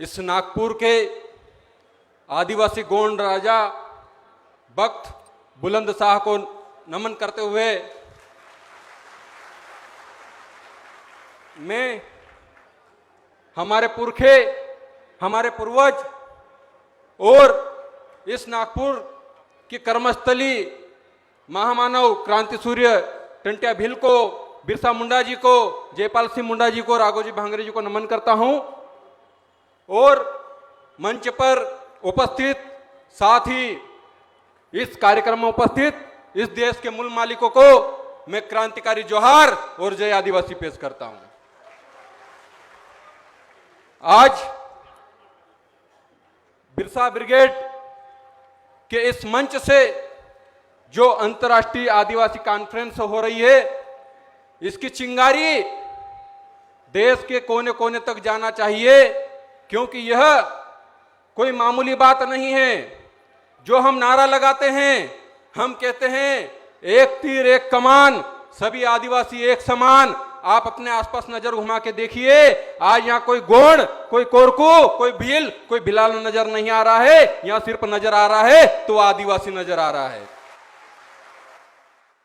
इस नागपुर के आदिवासी गोंड राजा भक्त बुलंद शाह को नमन करते हुए मैं हमारे पुरखे, हमारे पूर्वज और इस नागपुर की कर्मस्थली महामानव क्रांति सूर्य टंट्या भील को, बिरसा मुंडा जी को, जयपाल सिंह मुंडा जी को, राघोजी भांगरे जी को नमन करता हूं और मंच पर उपस्थित, साथ ही इस कार्यक्रम में उपस्थित इस देश के मूल मालिकों को मैं क्रांतिकारी जोहार और जय आदिवासी पेश करता हूं। आज बिरसा ब्रिगेड के इस मंच से जो अंतर्राष्ट्रीय आदिवासी कॉन्फ्रेंस हो रही है, इसकी चिंगारी देश के कोने कोने तक जाना चाहिए, क्योंकि यह कोई मामूली बात नहीं है। जो हम नारा लगाते हैं, हम कहते हैं एक तीर एक कमान, सभी आदिवासी एक समान। आप अपने आसपास नजर घुमा के देखिए, आज यहाँ कोई गोंड, कोई कोरकू, कोई भील, कोई भिलाल नजर नहीं आ रहा है। यहाँ सिर्फ नजर आ रहा है तो आदिवासी नजर आ रहा है।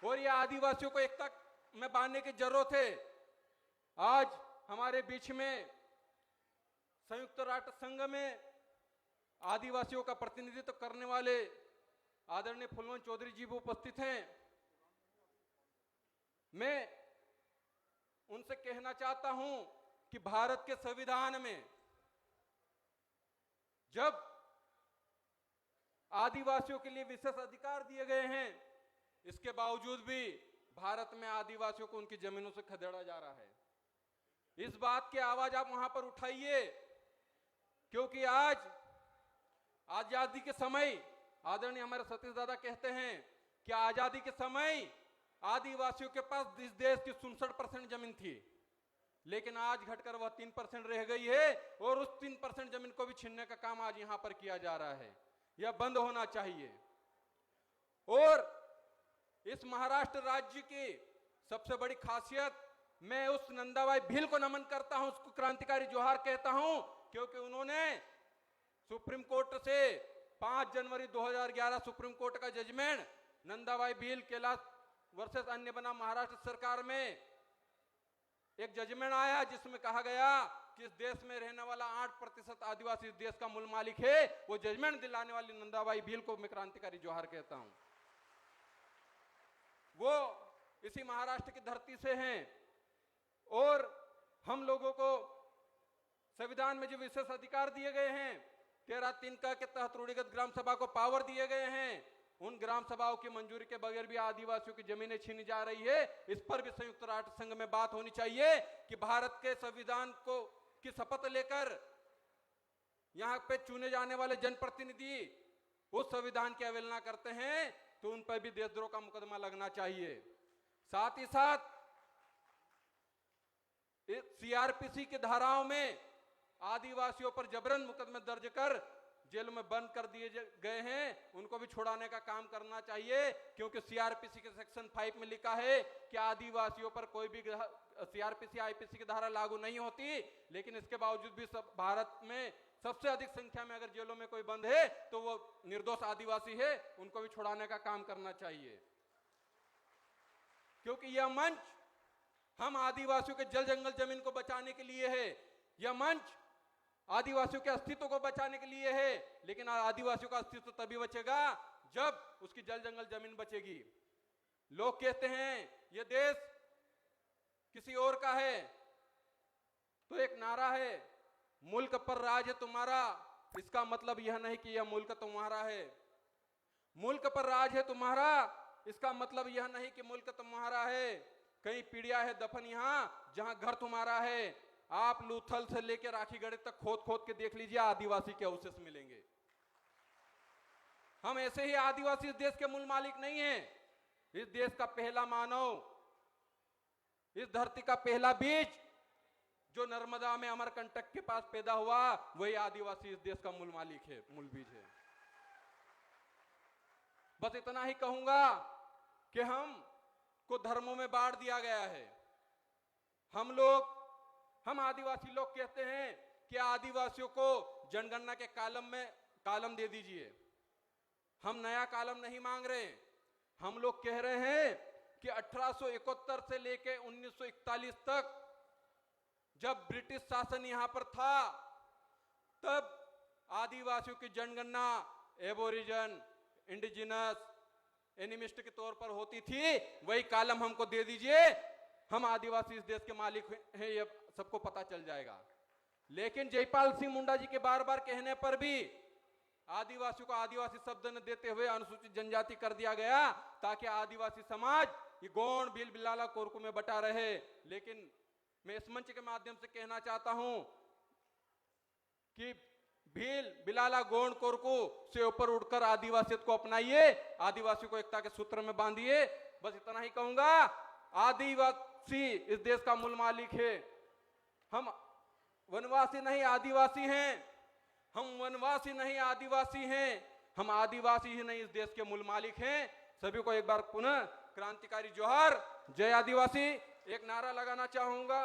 और ये आदिवासियों को एकता में बांधने की जरूरत है। आज हमारे बीच में संयुक्त राष्ट्र संघ में आदिवासियों का प्रतिनिधित्व करने वाले आदरणीय फुलवंत चौधरी जी भी उपस्थित हैं। मैं उनसे कहना चाहता हूं कि भारत के संविधान में जब आदिवासियों के लिए विशेष अधिकार दिए गए हैं, इसके बावजूद भी भारत में आदिवासियों को उनकी जमीनों से खदेड़ा जा रहा है। इस बात की आवाज आप वहां पर उठाइए, क्योंकि आज आजादी के समय आदरणीय हमारे सतीश दादा कहते हैं कि आजादी के समय आदिवासियों के पास इस देश की 67% जमीन थी, लेकिन आज घटकर वह 3% रह गई है और उस 3% जमीन को भी छीनने का काम आज यहां पर किया जा रहा है। यह बंद होना चाहिए। और इस महाराष्ट्र राज्य की सबसे बड़ी खासियत, मैं उस नंदाबाई भील को नमन करता हूं, उसको क्रांतिकारी जोहार कहता हूं, क्योंकि उन्होंने सुप्रीम कोर्ट से 5 जनवरी 2011 सुप्रीम कोर्ट का जजमेंट नंदाबाई भील कैलाश वर्सेस अन्य बना महाराष्ट्र सरकार में एक जजमेंट आया, जिसमें कहा गया कि इस देश में रहने वाला 8% आदिवासी इस देश का मूल मालिक है। वो जजमेंट दिलाने वाली नंदाबाई भील को मैं क्रांतिकारी जोहार कहता हूं। वो इसी महाराष्ट्र की धरती से हैं और हम लोगों को संविधान में जो विशेष अधिकार दिए गए हैं, 13(3) के तहत रूढ़िगत ग्राम सभा को पावर दिए गए हैं, उन ग्राम सभाओं की मंजूरी के बगैर भी आदिवासियों की जमीनें छीनी जा रही है। इस पर भी संयुक्त राष्ट्र संघ में बात होनी चाहिए कि भारत के संविधान को की शपथ लेकर यहां पे चुने जाने वाले जनप्रतिनिधि उस संविधान की अवहेलना करते हैं तो उन पर भी देशद्रोह का मुकदमा लगना चाहिए। साथ ही साथ सीआरपीसी की धाराओं में आदिवासियों पर जबरन मुकदमे दर्ज कर जेलों में बंद कर दिए गए हैं, उनको भी छुड़ाने का काम करना चाहिए, क्योंकि सीआरपीसी के सेक्शन 5 में लिखा है कि आदिवासियों पर कोई भी सीआरपीसी आईपीसी की धारा लागू नहीं होती, लेकिन इसके बावजूद भी सब भारत में सबसे अधिक संख्या में अगर जेलों में कोई बंद है तो वो निर्दोष आदिवासी है, उनको भी छुड़ाने का काम करना चाहिए। क्योंकि यह मंच हम आदिवासियों के जल जंगल जमीन को बचाने के लिए है, यह मंच आदिवासियों के अस्तित्व को बचाने के लिए है, लेकिन आदिवासियों का अस्तित्व तभी बचेगा जब उसकी जल जंगल जमीन बचेगी। लोग कहते हैं यह देश किसी और का है, तो एक नारा है, मुल्क पर राज है तुम्हारा। इसका मतलब यह नहीं कि यह मुल्क तुम्हारा है। मुल्क पर राज है तुम्हारा, इसका मतलब यह नहीं कि मुल्क तुम्हारा है। कई पीढ़ियां है दफन यहां जहां घर तुम्हारा है। आप लूथल से लेकर राखीगढ़ तक खोद खोद के देख लीजिए, आदिवासी के अवशेष मिलेंगे। हम ऐसे ही आदिवासी इस देश के मूल मालिक नहीं हैं। इस देश का पहला मानव, इस धरती का पहला बीज जो नर्मदा में अमरकंटक के पास पैदा हुआ, वही आदिवासी इस देश का मूल मालिक है, मूल बीज है। बस इतना ही कहूंगा कि हम को धर्मों में बांट दिया गया है। हम आदिवासी लोग कहते हैं कि आदिवासियों को जनगणना के कॉलम दे दीजिए। हम नया कॉलम नहीं मांग रहे, हम लोग कह रहे हैं कि 1871 से लेके 1941 तक जब ब्रिटिश शासन यहां पर था, तब आदिवासियों की जनगणना एबोरिजन, इंडिजिनस, एनिमिस्ट के तौर पर होती थी। वही कॉलम हमको दे दीजिए, हम आदिवासी इस देश के मालिक हैं, ये सबको पता चल जाएगा। लेकिन जयपाल सिंह मुंडा जी के बार बार कहने पर भी आदिवासियों को आदिवासी शब्द न देते हुए अनुसूचित जनजाति कर दिया गया, ताकि आदिवासी समाज ये गौण भील बिलाला कोरकू में बटा रहे। लेकिन मैं इस मंच के माध्यम से कहना चाहता हूं कि भील बिलाला गोंड कोरकू से ऊपर उठकर आदिवासियत को अपनाइए, आदिवासियों को एकता के सूत्र में बांधिए। बस इतना ही कहूंगा। आदिवासी इस देश का मूल मालिक है। हम वनवासी नहीं आदिवासी हैं, हम वनवासी नहीं आदिवासी हैं, हम आदिवासी ही नहीं इस देश के मूल मालिक हैं। सभी को एक बार पुनः क्रांतिकारी जोहार, जय आदिवासी एक नारा लगाना चाहूंगा।